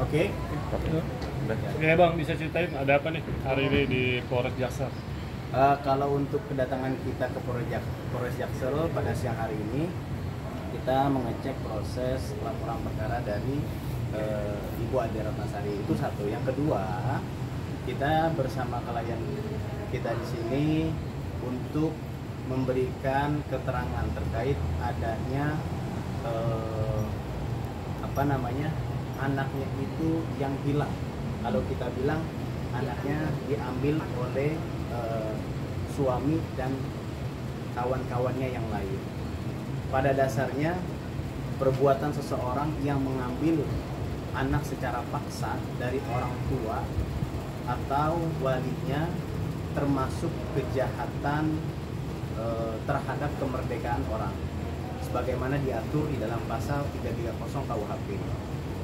Oke. Ya Bang, bisa ceritain ada apa nih hari ini di Polres Jaksel? Kalau untuk kedatangan kita ke Polres Jaksel pada siang hari ini, kita mengecek proses laporan perkara dari Ibu Ade Ratnasari. Itu satu. Yang kedua, kita bersama klien kita di sini untuk memberikan keterangan terkait adanya anaknya itu yang hilang. Kalau kita bilang anaknya diambil oleh suami dan kawan-kawannya yang lain. Pada dasarnya perbuatan seseorang yang mengambil anak secara paksa dari orang tua atau walinya termasuk kejahatan terhadap kemerdekaan orang sebagaimana diatur di dalam pasal 330 KUHP.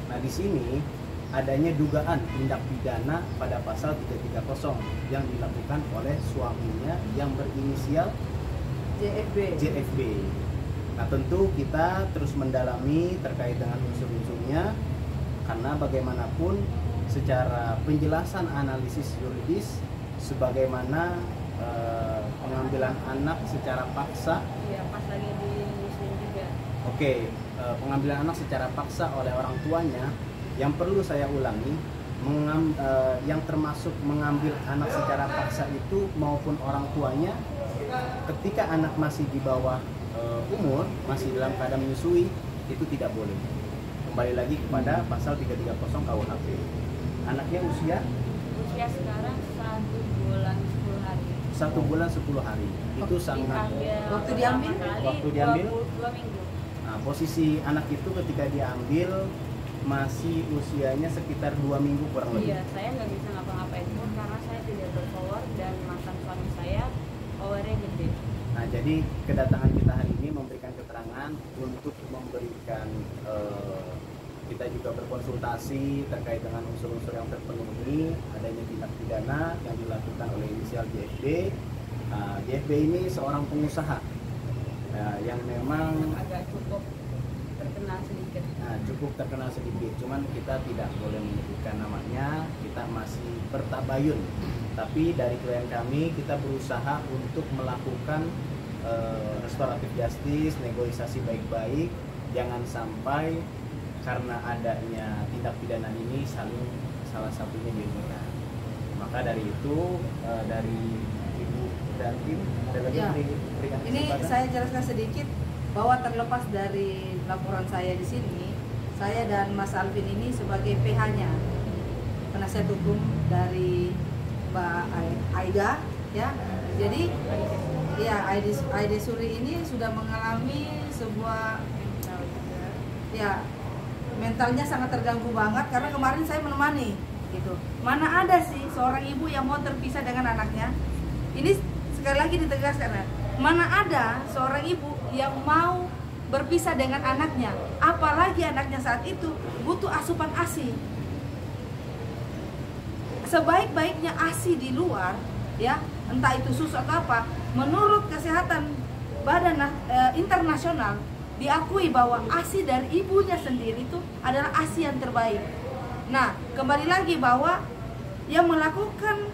Nah, di sini adanya dugaan tindak pidana pada pasal 330 yang dilakukan oleh suaminya yang berinisial JFB. Nah, tentu kita terus mendalami terkait dengan unsur-unsurnya, karena bagaimanapun secara penjelasan analisis yuridis sebagaimana pengambilan anak secara paksa. Iya, pas lagi di Muslim juga. Oke, pengambilan anak secara paksa oleh orang tuanya, yang perlu saya ulangi, yang termasuk mengambil anak secara paksa itu maupun orang tuanya ketika anak masih di bawah umur, masih dalam keadaan menyusui, itu tidak boleh. Kembali lagi kepada pasal 330 KUHP. Anaknya usia Sekarang 1 bulan 10 hari. 1 bulan 10 hari. Itu sangat. Waktu diambil? 22 minggu. Nah, posisi anak itu ketika diambil masih usianya sekitar 2 minggu kurang lebih. Iya, saya nggak bisa ngapa-ngapain pun karena saya tidak berpower dan mantan suami saya powernya gede. Nah, jadi kedatangan kita hari ini memberikan keterangan untuk memberikan kita juga berkonsultasi terkait dengan unsur-unsur yang terpenuhi adanya tindak pidana yang dilakukan oleh inisial JFB. JFB ini seorang pengusaha yang memang agak cukup terkenal sedikit. Cuman kita tidak boleh menyebutkan namanya, kita masih bertabayun. Tapi dari klien kami kita berusaha untuk melakukan restoratif justice, negosiasi baik-baik, jangan sampai karena adanya tindak pidana ini salah satunya dirugikan. Maka dari itu dari Ibu dan Tim ada lagi berikan ini kesempatan. saya jelaskan sedikit bahwa terlepas dari laporan saya di sini, saya dan Mas Alvin ini sebagai PH-nya, penasihat hukum dari Mbak Aida, ya. Jadi ya Aida Suri ini sudah mengalami sebuah ya mentalnya sangat terganggu banget karena kemarin saya menemani gitu. Mana ada sih seorang ibu yang mau terpisah dengan anaknya? Ini sekali lagi ditegaskan, mana ada seorang ibu yang mau berpisah dengan anaknya, apalagi anaknya saat itu butuh asupan ASI. Sebaik-baiknya ASI di luar, ya, entah itu susu atau apa, menurut kesehatan Badan Internasional diakui bahwa ASI dari ibunya sendiri itu adalah ASI yang terbaik. Nah, kembali lagi bahwa yang melakukan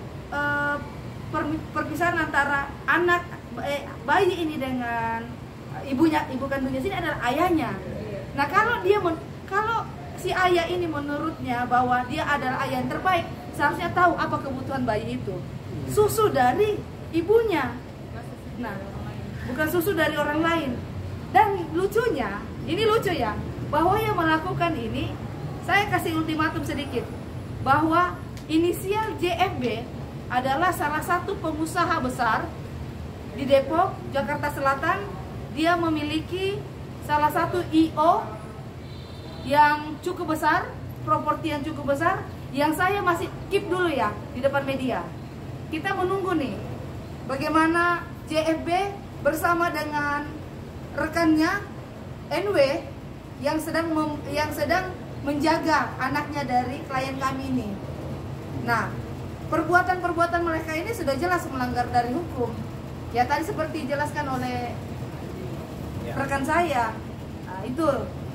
perpisahan antara anak bayi ini dengan ibu kandungnya sini adalah ayahnya. Nah, kalau si ayah ini menurutnya bahwa dia adalah ayah yang terbaik, seharusnya tahu apa kebutuhan bayi itu. Susu dari ibunya. Nah, bukan susu dari orang lain. Dan lucunya, ini lucu ya, bahwa yang melakukan ini, saya kasih ultimatum sedikit, bahwa inisial JFB adalah salah satu pengusaha besar di Depok, Jakarta Selatan. Dia memiliki salah satu IO yang cukup besar, properti yang cukup besar, yang saya masih keep dulu ya di depan media. Kita menunggu nih, bagaimana JFB bersama dengan rekannya NW yang sedang menjaga anaknya dari klien kami ini. Nah, perbuatan-perbuatan mereka ini sudah jelas melanggar dari hukum. Ya, tadi seperti dijelaskan oleh rekan saya. Nah, itu.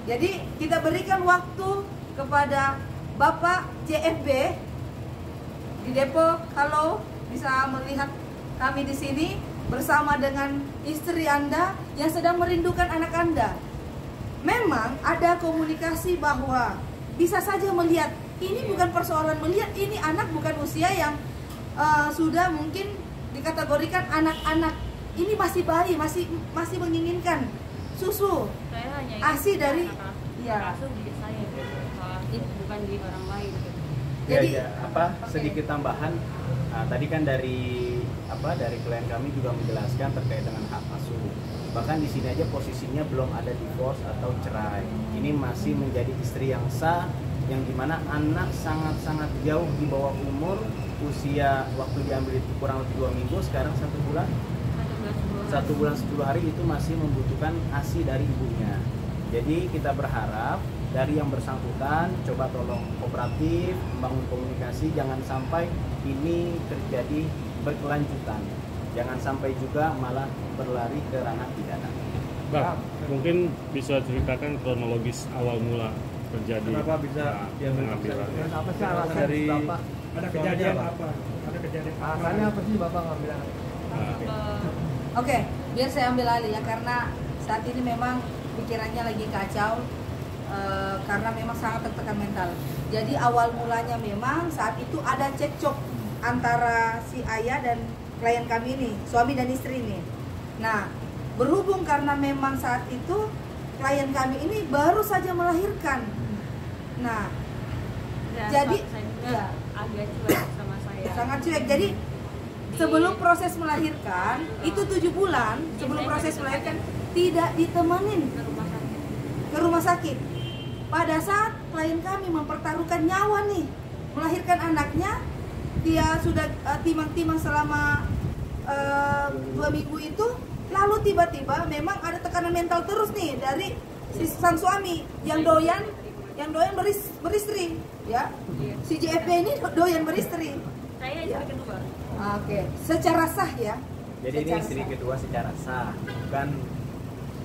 Jadi kita berikan waktu kepada Bapak JFB di Depok, kalau bisa melihat kami di sini bersama dengan istri Anda yang sedang merindukan anak Anda. Memang ada komunikasi bahwa bisa saja melihat, ini bukan persoalan melihat, ini anak bukan usia yang sudah mungkin dikategorikan anak-anak. Ini masih bayi, masih menginginkan susu, Saya hanya ASI dari ya di saya gitu. Bukan di orang lain gitu. Jadi sedikit tambahan. Tadi kan dari klien kami juga menjelaskan terkait dengan hak asuh. Bahkan di sini aja posisinya belum ada divorce atau cerai. Ini masih menjadi istri yang sah, yang dimana anak sangat-sangat jauh di bawah umur. Usia waktu diambil itu kurang lebih 2 minggu, sekarang 1 bulan. 1 bulan 10 hari itu masih membutuhkan ASI dari ibunya. Jadi kita berharap dari yang bersangkutan coba tolong kooperatif, membangun komunikasi, jangan sampai ini terjadi berkelanjutan. Jangan sampai juga malah berlari ke ranah pidana. Bang, mungkin bisa ceritakan kronologis awal mula terjadi Kenapa bisa diambil pengambilan? keputusan? Apa sih alasan Dari Bapak? ada kejadian apa? Ada kejadian Alasannya apa sih Bapak ngambil anak? Oke, biar saya ambil alih ya, karena saat ini memang pikirannya lagi kacau, karena memang sangat tertekan mental. Jadi awal mulanya memang saat itu ada cekcok antara si ayah dan klien kami ini, suami dan istri ini. Nah, berhubung karena memang saat itu klien kami ini baru saja melahirkan. Nah, Dan jadi saya juga ya, agak cuek sama saya. sangat cuek. Jadi sebelum proses melahirkan itu 7 bulan sebelum proses melahirkan tidak ditemenin ke rumah sakit. Pada saat klien kami mempertaruhkan nyawa nih melahirkan anaknya, dia sudah timang-timang selama 2 minggu itu, lalu tiba-tiba memang ada tekanan mental terus nih dari si sang suami yang doyan beristri, ya. Si JFB ini doyan beristri. Saya istri kedua. Oke, secara sah ya. Jadi ini Secara istri sah. kedua secara sah, bukan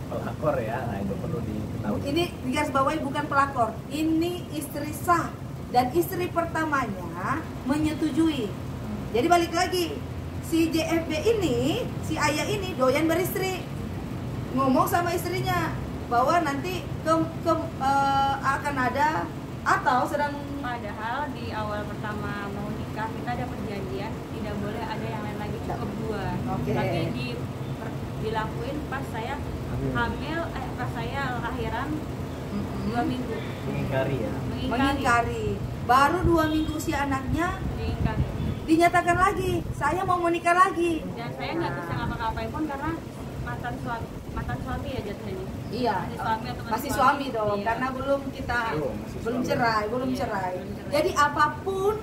pelakor ya. Nah, itu perlu diketahui. Ini digarisbawahi bukan pelakor, ini istri sah dan istri pertamanya menyetujui. Jadi balik lagi, si JFB ini, si ayah ini doyan beristri, ngomong sama istrinya bahwa nanti akan ada atau sedang Padahal di awal pertama mau nikah kita ada perjanjian tidak boleh ada yang lain lagi, cukup 2. Oke. Tapi dilakuin pas saya hamil, pas saya lahiran 2 minggu. Mengingkari ya. mengingkari. Baru 2 minggu usia anaknya Mengingkari. dinyatakan lagi, saya mau menikah lagi. Dan saya nggak bisa ngapa-ngapain pun karena mantan suami ya jatuhnya. Iya, Masih suami atau masih suami dong, Iya. karena belum Belum cerai. Iya. Jadi apapun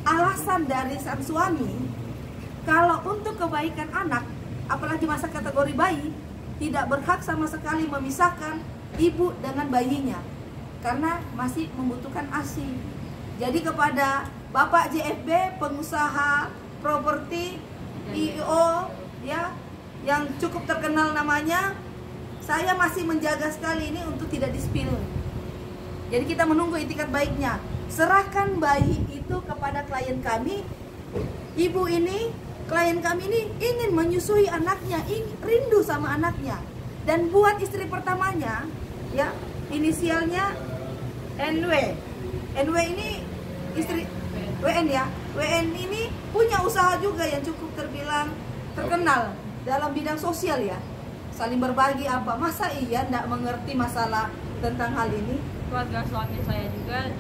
alasan dari sang suami, kalau untuk kebaikan anak, apalagi masa kategori bayi, tidak berhak sama sekali memisahkan ibu dengan bayinya, karena masih membutuhkan ASI. Jadi kepada Bapak JFB, pengusaha properti IO ya, yang cukup terkenal namanya, saya masih menjaga sekali ini untuk tidak di-spill. Jadi kita menunggu itikat baiknya. Serahkan bayi itu kepada klien kami. Ibu ini, klien kami ini ingin menyusui anaknya, rindu sama anaknya. Dan buat istri pertamanya, ya, inisialnya NW. NW ini istri WN ya. WN ini punya usaha juga yang cukup terbilang terkenal dalam bidang sosial ya. Saling berbagi apa, masa iya tidak mengerti masalah tentang hal ini? Keluarga suami saya juga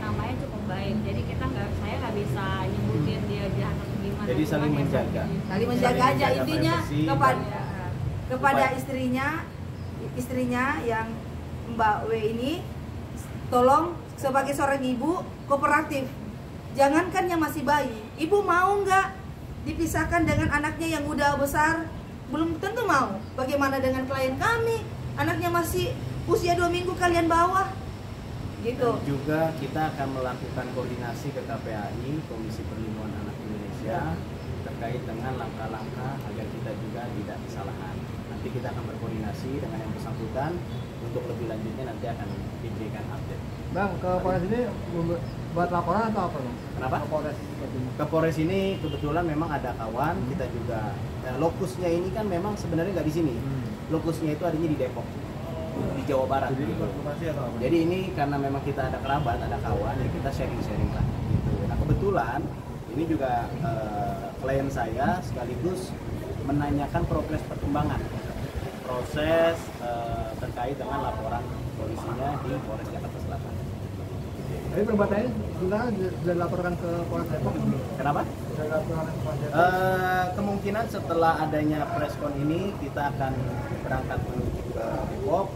namanya cukup baik, jadi saya nggak bisa nyebutin dia jahat atau gimana. Jadi saling Cuman ya menjaga. Saling menjaga aja, intinya privasi kepada dan- istrinya yang Mbak W ini, tolong sebagai seorang ibu kooperatif. Jangankan yang masih bayi, ibu mau nggak dipisahkan dengan anaknya yang udah besar? Belum tentu mau. Bagaimana dengan klien kami? Anaknya masih usia 2 minggu kalian bawa. Gitu. Dan juga kita akan melakukan koordinasi ke KPAI, Komisi Perlindungan Anak Indonesia, terkait dengan langkah-langkah agar kita juga tidak kesalahan. Nanti kita akan berkoordinasi dengan yang bersangkutan untuk lebih lanjutnya nanti akan diberikan update. Bang, ke Polres ini buat laporan atau apa bang? Kenapa? Ke Polres. Ke Polres ini kebetulan memang ada kawan kita juga. Lokusnya ini kan memang sebenarnya nggak di sini. Lokusnya itu adanya di Depok, di Jawa Barat. Jadi Gitu. informasi atau apa? Jadi ini karena memang kita ada kerabat, ada kawan, ya kita sharing-sharing lah. Gitu. Nah kebetulan ini juga klien saya sekaligus menanyakan progres perkembangan proses terkait dengan laporan polisinya di Polres Jakarta Selatan. Jadi perbuatannya sudah dilaporkan ke Polres Depok belum? Kenapa? Sudah dilaporkan ke Polres Depok. Kemungkinan setelah adanya preskon ini kita akan berangkat menuju ke Depok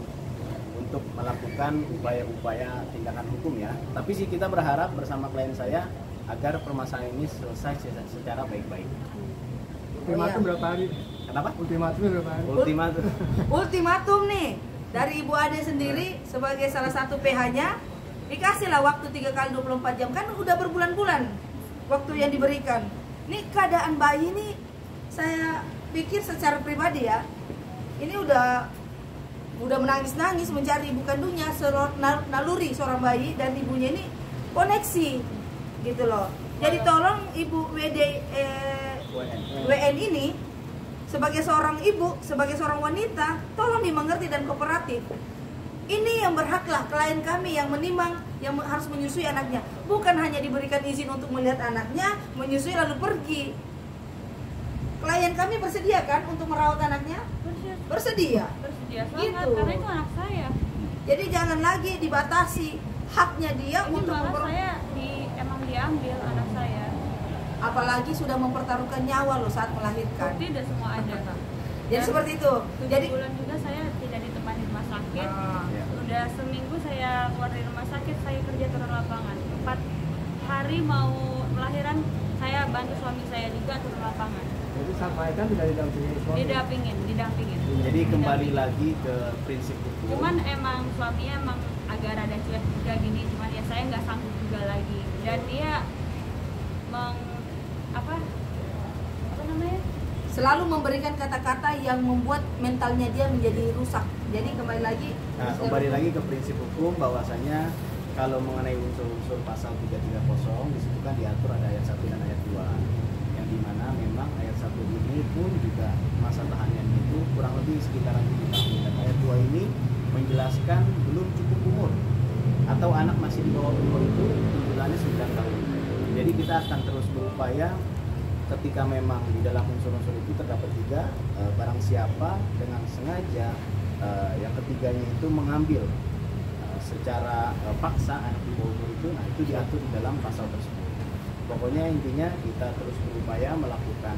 untuk melakukan upaya-upaya tindakan hukum ya. Tapi sih kita berharap bersama klien saya agar permasalahan ini selesai secara baik-baik. Ultimatum berapa hari? Kenapa? Ultimatumnya berapa hari? Ultimatum. Ultimatum nih dari Ibu Ade sendiri sebagai salah satu PH-nya, dikasihlah waktu 3 kali 24 jam, kan udah berbulan-bulan waktu yang diberikan. Nih keadaan bayi ini saya pikir secara pribadi ya, ini udah menangis-nangis mencari ibu kandungnya, naluri seorang bayi dan ibunya ini koneksi gitu loh. Jadi tolong Ibu WN ini sebagai seorang ibu, sebagai seorang wanita, tolong dimengerti dan kooperatif. Ini yang berhaklah klien kami yang menimbang, yang harus menyusui anaknya. Bukan hanya diberikan izin untuk melihat anaknya, menyusui lalu pergi. Klien kami bersedia kan untuk merawat anaknya? Bersedia. Bersedia sangat Gitu. karena itu anak saya. Jadi jangan lagi dibatasi haknya dia Ini untuk malah saya emang diambil anak saya. apalagi sudah mempertaruhkan nyawa loh saat melahirkan. Bukti udah semua ada Kak. Jadi seperti itu. 7 Jadi bulan juga saya tidak ditemani di rumah sakit. Ya. Udah seminggu saya keluar dari rumah sakit, saya kerja turun lapangan. 4 hari mau melahiran, saya bantu suami saya juga turun lapangan. Jadi saat melahirkan tidak didampingi suami. Didampingin. Jadi kembali lagi ke prinsip hukum. Cuman emang suaminya emang agak rada cuek juga gini, cuman ya saya nggak sanggup juga lagi. Dan dia apa namanya? selalu memberikan kata-kata yang membuat mentalnya dia menjadi rusak. Jadi kembali lagi. Nah, kembali lagi ke prinsip hukum bahwasanya kalau mengenai unsur-unsur pasal 330 di situ kan diatur ada ayat 1 dan ayat 2. Yang dimana memang ayat 1 ini pun juga masa tahanannya itu kurang lebih sekitaran 7 tahun. Dan ayat 2 ini menjelaskan belum cukup umur atau anak masih di bawah umur itu tuntutannya 9 tahun. Jadi kita akan terus berupaya ketika memang di dalam unsur-unsur itu terdapat 3 barang siapa dengan sengaja yang ketiganya itu mengambil secara paksa anak di bawah umur itu, nah itu diatur di dalam pasal tersebut. Pokoknya intinya kita terus berupaya melakukan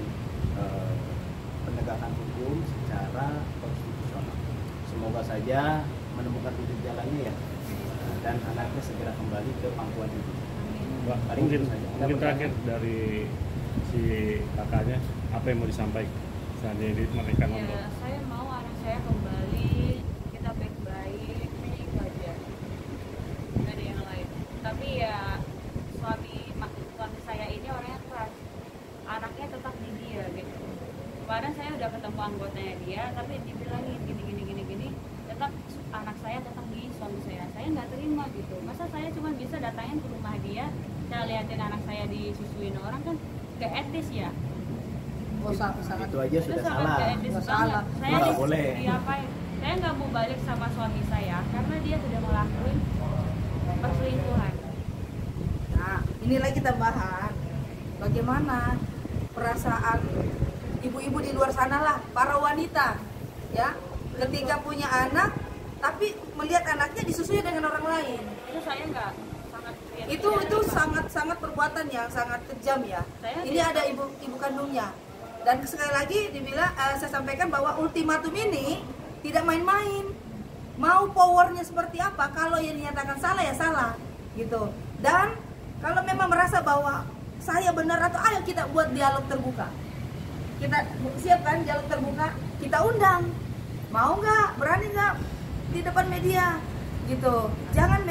penegakan hukum secara konstitusional. Semoga saja menemukan titik jalannya ya, dan anaknya segera kembali ke pangkuan ibu. Mbak, mungkin terakhir dari si kakaknya apa yang mau disampaikan seandainya mereka ngobrol? Ya, saya mau anak saya kembali, kita baik-baik, itu aja. Nggak ada yang lain. Tapi ya suami saya ini orangnya keras, anaknya tetap di dia gitu. Kemarin saya udah ketemu anggotanya dia, tapi dibilangin gini, tetap anak saya tetap di suami saya nggak terima gitu. Masa saya cuma bisa datangin ke rumah dia, saya liatin anak saya disusuin orang, kan gak etis ya. sangat Itu aja sudah salah. Gak etis Nggak banget. salah. Saya Nggak boleh. diapain? Saya nggak mau balik sama suami saya karena dia sudah ngelakuin perselingkuhan. Nah, inilah kita bahas bagaimana perasaan ibu-ibu di luar sana lah, para wanita ya, ketika punya anak tapi melihat anaknya disusui dengan orang lain. Itu saya nggak sangat Itu sangat perbuatan yang sangat kejam ya. Ini ada ibu kandungnya. Dan sekali lagi dibilang saya sampaikan bahwa ultimatum ini tidak main-main. Mau powernya seperti apa, kalau yang dinyatakan salah ya salah gitu. Dan kalau memang merasa bahwa saya benar, atau ayo kita buat dialog terbuka. Kita siapkan dialog terbuka, kita undang. Mau nggak, berani nggak di depan media gitu. Jangan